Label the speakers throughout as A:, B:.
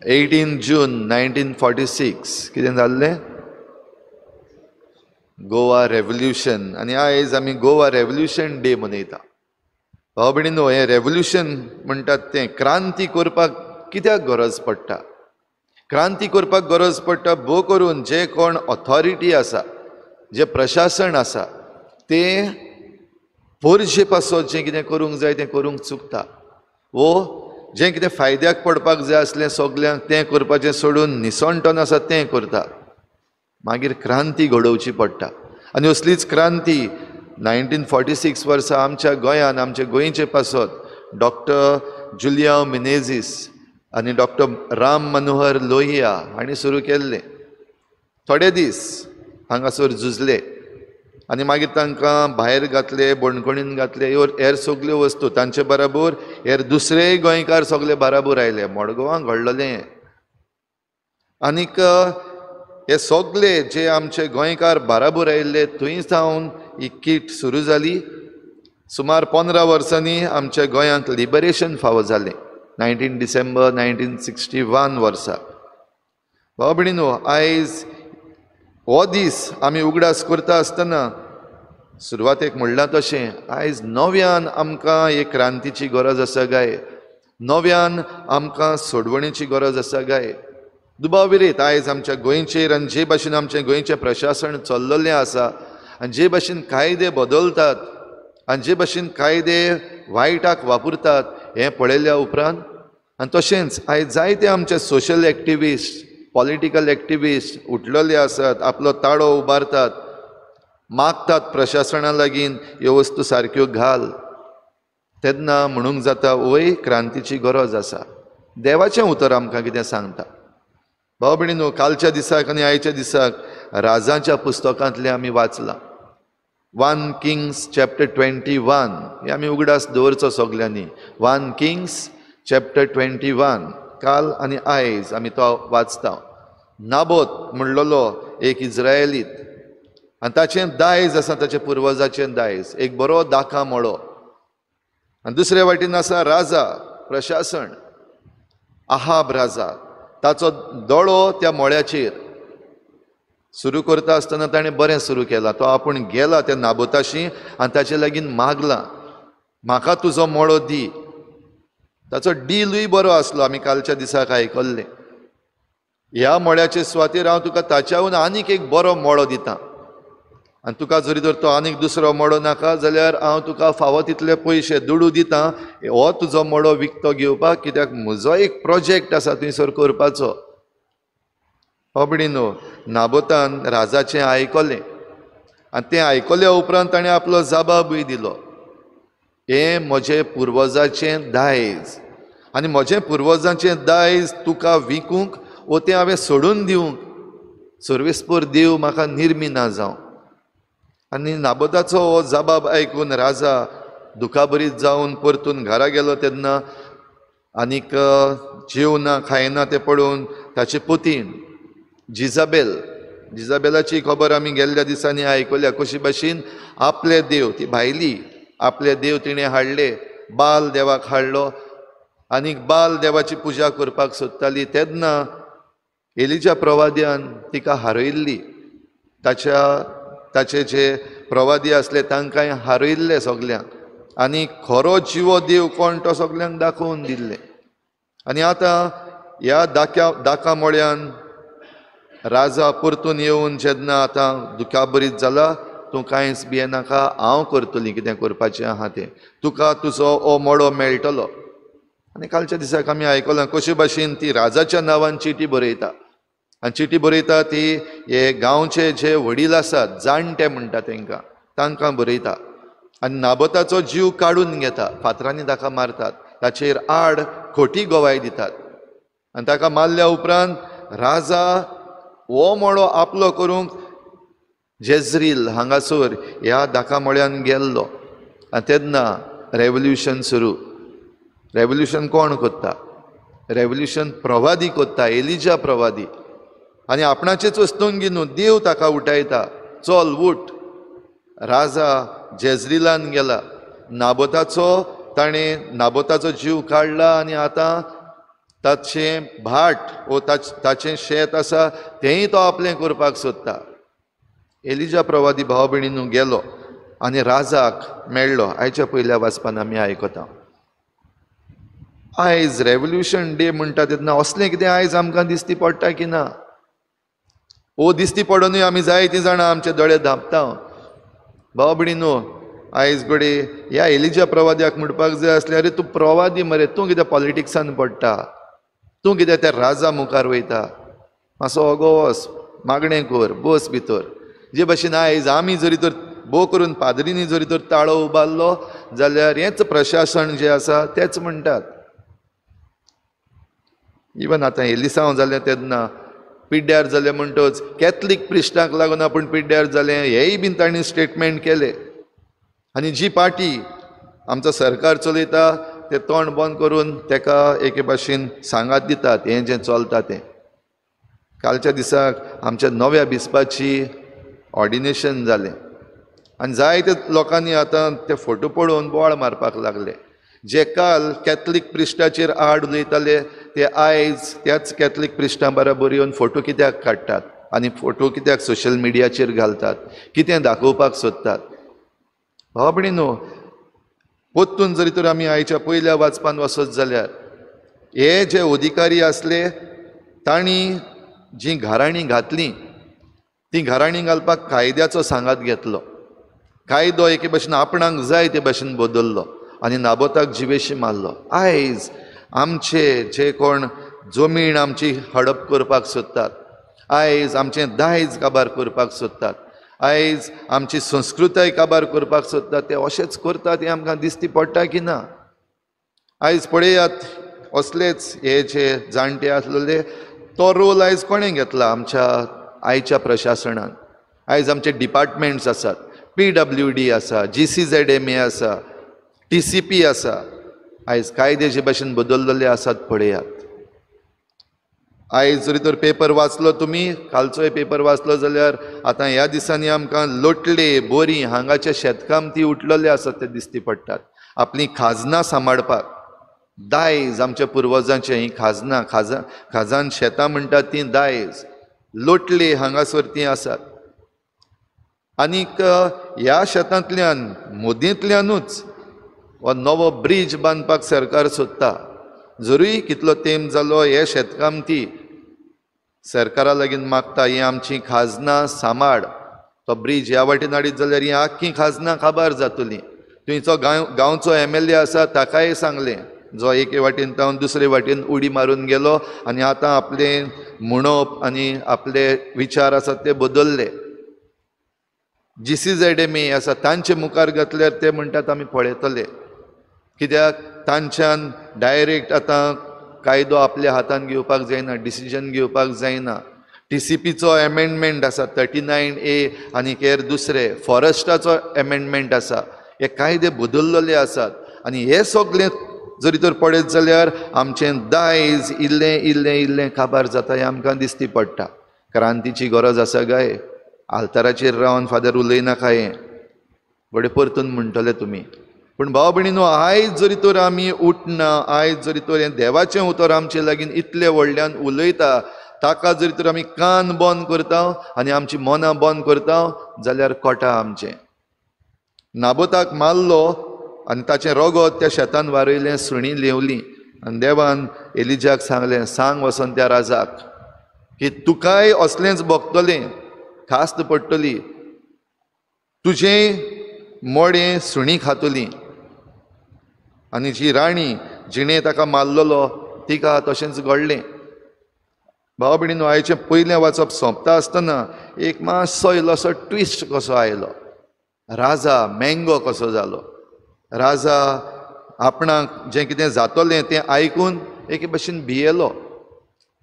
A: 18 जून 1946 कितें जाल्लें? गोवा रेव्होल्यूशन. आनी आयज आमी गोवा रेव्होल्यूशन डे मनयता. भाव भयणीनो, हें रेव्होल्यूशन म्हणटात तें क्रांती करपाक कित्याक गरज पडटा? क्रांती करपाक गरज पडटा भोव करून जे कोण ऑथॉरिटी आसा, जे प्रशासन आसा, तें पोरशे पासत जें कितें करूंक जाय तें करूंक चुकता. वो जें कितें फायद्याक पडपाक जाय आसलें सगल्यांक तें करपाचें सोडून निसणटोन आसा तें करता. मागीर क्रांती घडोवची पडटा. आनी असलीच क्रांती 1946 वर्सा आमच्या गोंयान, आमचे गोंयचे पासत डॉक्टर जुलियांव मिनेझीस आनी डॉक्टर राम मनोहर लोहिया हांणी सुरू केल्लें. थोडे दीस हांगासर झुजले आनी मागीर तांकां भायर घातले, बणकणीन घातले. हेर सगल्यो वस्तू तांचे बराबर हेर दुसरेय गोंयकार सगळे बराबर आयले. मडगांवां घडलेलें हें. आनीक हे सगळे जे आमचे गोंयकार बाराबर आयिल्ले थंय सावन ही कीट सुरू जाली. सुमार 15 वर्सांनी आमच्या गोंयांक लिबरेशन फावो जालें 19 डिसेंबर 1961 वर्सा. भाव भयणीनो, आयज हो दीस आमी उगडास करता आसतना सुरवातेक म्हणलां तशें आयज नव्यान आमकां एक क्रांतीची गरज आसा काय? नव्यान आमकां सोडवणेची गरज आसा काय? दुबाविरीत आयज आमच्या गोंयचेर आनी जे भाशेन आमचें गोंयचें प्रशासन चल्ललें आसा आनी जे भाशेन कायदे बदलतात आनी जे भाशेन कायदे वायटाक वापरतात हें पळयल्या उपरांत, आनी तशेंच आयज जायते आमचे सोशल एक्टिविस्ट, पॉलिटिकल एक्टिविस्ट उठलेले आसात, आपलो ताळो उबारतात, मागतात प्रशासना लागीं ह्यो वस्तू सारक्यो घाल. तेन्ना म्हणूंक जाता वय क्रांतीची गरज आसा. देवाचें उतर आमकां कितें सांगता? भाव भयणीनो, कालच्या दिसाक आनी आयच्या दिसाक राजांच्या पुस्तकांतलें आमी वाचलां. 1 किंग्स चॅप्टर 21 हें आमी उगडास दवरचो सगल्यांनी. 1 किंग्स चॅप्टर 21 काल आनी आयज आमी तो वाचता. नाबोत म्हणलोलो एक इज्रायलीत आनी ताचें दायज आसा, ताच्या पुर्वजाचें दायज, एक बरो दाखा मळो. आनी दुसरे वाटेन आसा राजा, प्रशासन, आहाब राजा. ताचो दोळो त्या मळ्याचेर. सुरू करता आसतना ताणें बरें सुरू केलां. तो आपूण गेला त्या नाबोताशी आनी ताचे लागीं मागलां, म्हाका तुजो मळो दी. ताचो डीलूय बरो आसलो, आमी कालच्या दिसाक आयकल्लें. ह्या मळ्याचे सुवातेर हांव तुका ताच्याहून आनीक एक बरो मळो दितां, आनी तुका जरी तर तो आनीक दुसरो मळो नाका जाल्यार हांव तुका फावो तितले पयशे दुडू दितां हो तुजो मळो विकतो घेवपाक, कित्याक म्हजो एक प्रोजेक्ट आसा थंयसर करपाचो. हो भयणीनो, नाबोतान राजाचें आयकलें आनी तें आयकल्या उपरांत ताणें आपलो जबाबूय दिलो. हें म्हजें पुर्वजाचें दायज आनी म्हजें पुर्वजाचें दायज तुका विकूंक वो तें हांवें सोडून दिवंक सर्वेस्पर देव म्हाका निर्मी ना जावं. आनी नाबोताचो हो जबाब आयकून राजा दुखाबरीत जावन परतून घरा गेलो. तेन्ना आनीक जेवना खायना तें पळोवन ताचे पुतीन जिजाबेलाची खबर आमी गेल्ल्या दिसांनी आयकल्या. कशी भाशेन आपले देव, ती भायली, आपले देव तिणें हाडले, बाल देवाक हाडलो आनीक बाल देवाची पुजा करपाक सोदताली. तेन्ना एलिजा प्रवाद्यान तिका हारयल्ली. ताचे जे प्रवादी आसले तांकांय हारयल्ले सगल्यांक, आनी खरो जिवो देव कोण तो सगल्यांक दाखोवन दिल्ले. आनी आतां ह्या दाका मळ्यान राजा परतून येवन जेन्ना आतां दुखाबरीत जाला, तूं कांयच भियेनाका, हांव करतलीं कितें करपाचें आहा तें, तुका तुजो हो मळो मेळटलो. आनी कालच्या दिसाक आमी आयकलां कशे भाशेन ती राजाच्या नांवान चिटी बरयता. आनी चिटी बरयता ती हे गांवचे जे वडील आसात, जाणटे म्हणटा तांकां, तांकां बरयता. आनी नाबोताचो जीव काडून घेता, फातरांनी ताका मारतात, ताचेर आड खोटी गोवाय दितात. आनी ताका मारल्या उपरांत राजा हो मळो आपलो करूंक जेझरील हांगासर ह्या दाका मळ्यान गेल्लो. आनी तेन्ना रेव्होल्यूशन सुरू. रेव्होल्यूशन कोण कोत्ता? रेव्होल्यूशन प्रवादी कोत्ता, एलिजा प्रवादी. आनी आपणाचेच वस्तूंक न्हू, देव ताका उठयता, चल उठ. राजा जेझरीलान गेला, नाबोताचो जीव काडला आनी आतां ताचें भाट वो ताचें शेत आसा तेंय तो आपलें करपाक सोदता. एलिजा प्रवादी भाव भयणींनो गेलो आनी राजाक मेळ्ळो. आयच्या पयल्या वाचपान आमी आयकता. आयज रेवल्युशन डे म्हणटा तेन्ना असलें कितें आयज आमकां दिसती पडटा की ना? ओ दिसती पडोनूय आमी जायतीं जाणां आमचे दोळे धांपता. भाव भयणींनो, आयज घोडी ह्या एलिजा प्रवाद्याक म्हणपाक जाय आसलें, अरे तूं प्रवादी मरे, तूं कितें पॉलिटिक्सान पडटा? तूं कितें त्या राजा मुखार वयता? मातसो ओगो वच, मागणें कर, बस भितर. जे भाशेन आयज आमी जरी तर भोव करून पाद्रींनी जरी तर ताळो उबारलो जाल्यार हेंच प्रशासन जें आसा तेंच म्हणटात. इवन आतां एलिसांव जालें तेन्ना पिड्ड्यार जालें म्हणटच कॅथलीक प्रिस्टांक लागून आपूण पिड्ड्यार जालें हेंय बीन तांणी स्टेटमेंट केलें. आनी जी पार्टी आमचो सरकार चलयता तें तोंड बंद करून तेका एके भाशेन सांगात दितात हें जें चलता तें. कालच्या दिसाक आमच्या नव्या बिस्पाची ऑर्डिनेशन जालें आनी जायते लोकांनी आतां ते फोटो पळोवन बोवाळ मारपाक लागले. जे काल कॅथलीक प्रिस्टाचेर आड उलयताले ते आयज त्याच कॅथलीक प्रिस्टां बरोबर येवन फोटो कित्याक काडटात आनी फोटो कित्याक सोशल मिडियाचेर घालतात, कितें दाखोवपाक सोदतात? भाव भयणींनो, पोत्तून जरी तर आमी आयच्या पयल्या वाचपान वचत जाल्यार हे जे अधिकारी आसले तांणी जी घराणी घातली ती घराणी घालपाक कायद्याचो सांगात घेतलो. कायदो एके भाशेन आपणाक जाय ते भाशेन बदल्लो आनी नाबोताक जिवेशी मारलो. आयज आमचे जे कोण जमीन आमची हडप करपाक सोदतात, आयज आमचें दायज काबार करपाक सोदतात, आयज आमची संस्कृताय काबार करपाक सोदतात, ते अशेंच करतात हें आमकां दिसती पडटा की ना? आयज पळयात असलेच हे जे जाणटे आसलेले तो रोल आयज कोणें घेतला आमच्या आयच्या प्रशासनान? आयज आमचे डिपार्टमेंट्स आसात, PWD आसा, GCZMA आसा, TCP आसा. आयज कायदे जे भाशेन बदललेले आसात पळयात. आयज जरी तर पेपर वाचलो तुमी, कालचोय पेपर वाचलो जाल्यार आतां ह्या दिसांनी आमकां लोटले, बोरी हांगाचे शेतकामती उठलेले आसात ते दिसती पडटात. आपली खाजनां सांबाळपाक दायज आमच्या पुर्वजांचें ही खाजान शेतां म्हणटात ती दायज लोटले हांगासर ती आसात. आनीक ह्या शेतांतल्यान मोदींतल्यानूच हो नवो ब्रीज बांदपाक सरकार सोदता. जरूय कितलो तेंप जालो हे शेतकामती सरकारा लागीं मागता ही आमची खाजनां सांबाळ. तो ब्रीज ह्या वाटेन हाडीत जाल्यार ही आख्खी खाजनां काबार जातली. थंयचो गांवचो MLA आसा ताकाय सांगलें, जो एके वाटेन तावन दुसरे वाटेन उडी मारून गेलो आनी आतां आपलें म्हणप आनी आपले विचार आसात ते बदलले. GCZMA आसा तांचे मुखार घातल्यार ते म्हणटात आमी पळयतले, कित्याक तांच्यान डायरेक्ट आतां कायदो आपल्या हातान घेवपाक जायना, डिसिजन घेवपाक जायना. TCPचो एमेंडमेंट आसा 39A आनी हेर दुसरे फॉरेस्टाचो एमेंडमेंट आसा. हे कायदे बदललेले आसात आनी हे सगळें जरी तर पळयत जाल्यार आमचें दायज इल्लें इल्लें इल्लें काबार जाता हें आमकां दिसती पडटा. क्रांतीची गरज आसा काय? आल्ताराचेर रावन फादर उलयनाका हें बडे परतून म्हणटले तुमी. पूण भाव भयणीनो, आयज जरी तर आमी उठना, आयज जरी तर हें देवाचें उतर आमचे लागीं इतले व्हडल्यान उलयता, ताका जरी तर आमी कान बंद करता आनी आमची मनां बंद करता जाल्यार कोटा आमचें. नाबोताक मारलो आनी ताचें रगत त्या शेतान वारयलें, सुणी लेवली आनी देवान एलिजाक सांगलें, सांग वचोन त्या राजाक की तुकाय असलेंच भोगतलें, खास्त पडटली, तुजें मोडें सुणी खातली. आनी जी राणी जिणें ताका मारलेलो तिका तशेंच घडलें. भाव भयणीनो, आयचें पयलें वाचप सोंपता आसतना एक मातसो इल्लोसो ट्विस्ट कसो आयलो. राजा मँगो कसो जालो. राजा आपणाक जें कितें जातलें तें आयकून एके भाशेन भियेलो,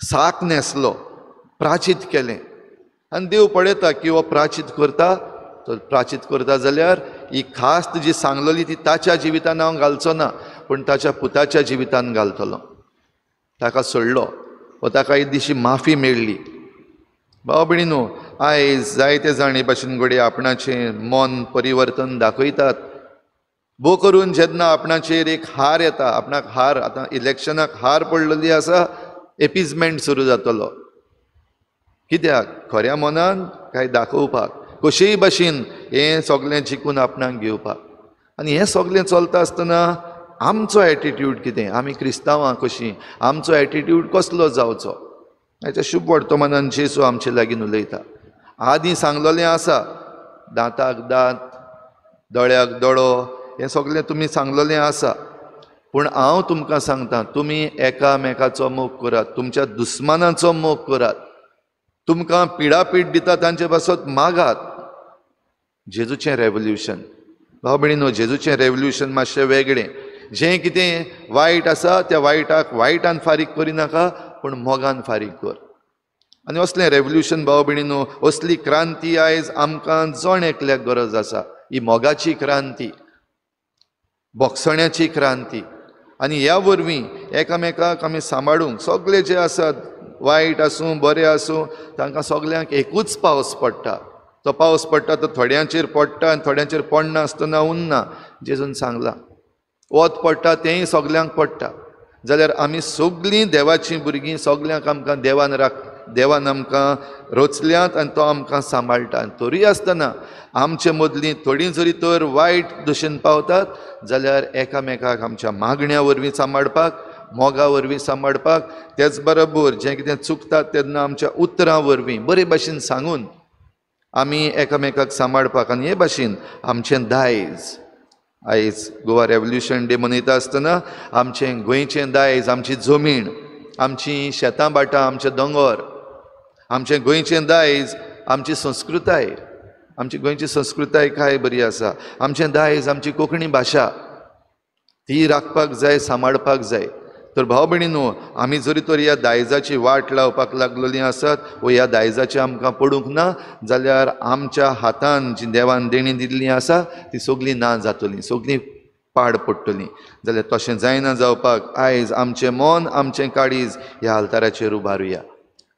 A: साक न्हेसलो, प्राचीत केलें. आनी देव पळयता की हो प्राचीत करता, तो प्राचीत करता जाल्यार ही खास्त जी सांगलेली ती ताच्या जिवितान हांव घालचो ना, पूण ताच्या पुताच्या जिवितान घालतलो. ताका सोडलो व ताका एक दिशी माफी मेळ्ळी. भाव भयणीनो, आयज जायते जाण हे भाशेन घडये आपणाचें मन परिवर्तन दाखयतात. भोव करून जेन्ना आपणाचेर एक हार येता, आपणाक हार, आतां इलेक्शनाक हार पडलेली आसा, एपिजमेंट सुरू जातलो. कित्याक? खऱ्या मनान काय दाखोवपाक, कशेय भाशेन हें सगळें जिखून आपणाक घेवपाक. आनी हें सगळें चलता आसतना आमचो एटिट्यूड कितें? आमी क्रिस्तांवां कशीं? आमचो एटिट्यूड कसलो जावचो? हेच्या शुभ वर्तमानान जेजू आमचे लागीं उलयता. आदीं सांगलोलें आसा, दांताक दांत, दोळ्याक दोळो, हें सगळें तुमी सांगलोलें आसा. पूण हांव तुमकां सांगतां, तुमी एकामेकाचो मोग करात, तुमच्या दुस्मानाचो मोग करात, तुमकां पिडापीड दिता तांचे पासत मागात. जेजूचें रेवल्युशन. भाव भयणीनो, जेजूचें रेवल्युशन मातशें वेगळें. जें कितें वायट आसा त्या वायटाक वायटान फारीक करिनाका, पूण मोगान फारीक कर. आनी असलें रेवल्युशन भाव भयणीनो, असली क्रांती आयज आमकां जण एकल्याक गरज आसा. ही मोगाची क्रांती, बोगसण्याची क्रांती. आनी ह्या वरवीं एकामेकाक आमी सांबाळूंक, सगळे जे आसात, वायट आसूं बरें आसूं, तांकां सगल्यांक एकूच पावस पडटा. तो पावस पडटा तो थोड्यांचेर पडटा आनी थोड्यांचेर पडना आसतना उरना. जेजून सांगलां, वत पडटा तेंय सगल्यांक पडटा. जाल्यार आमी सगळीं देवाचीं भुरगीं, सगल्यांक आमकां देवान आमकां रोचल्यात आनी तो आमकां सांबाळटा. आनी तरी आसतना आमचे मदलीं थोडीं जरी तर वायट दशेन पावतात, जाल्यार एकामेकाक आमच्या मागण्या वरवीं सांबाळपाक, मोगा वरवीं सांबाळपाक, तेच बरोबर जें कितें चुकतात तेन्ना आमच्या उतरां वरवीं बरे भाशेन सांगून आमी एकामेकाक सांबाळपाक. आनी हे भाशेन आमचें दायज, आयज गोवा रेवल्युशन डे मनयता आसतना आमचें गोंयचें दायज, आमची जमीन, आमचीं शेतां भाटां, आमचे दोंगर, आमचें गोंयचें दायज, आमची संस्कृताय, आमची गोंयची संस्कृताय काय बरी आसा. आमचें दायज, आमची कोंकणी भाशा, ती राखपाक जाय, सांबाळपाक जाय. तर भाव भयणीनो, आमी जरी तर ह्या दायजाची वाट लावपाक लागलेलीं आसत, वो ह्या दायजाची आमकां पडूंक ना, जाल्यार आमच्या हातान जी देवान देणी दिल्लीं आसा ती सगळीं ना जातलीं, सगळीं पाड पडटलीं. जाल्यार तशें जायना जावपाक आयज आमचें मन, आमचें काळीज ह्या आल्ताराचेर उबारुया.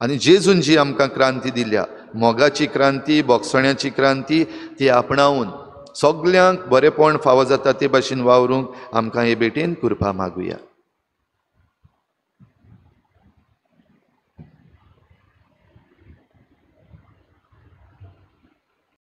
A: आनी जेजून जी आमकां क्रांती दिल्या, मोगाची क्रांती, बोगसण्याची क्रांती, ती आपणावून सगल्यांक बरेपण फावो जाता ते भाशेन वावरूंक आमकां हे भेटेन कृपा मागुया.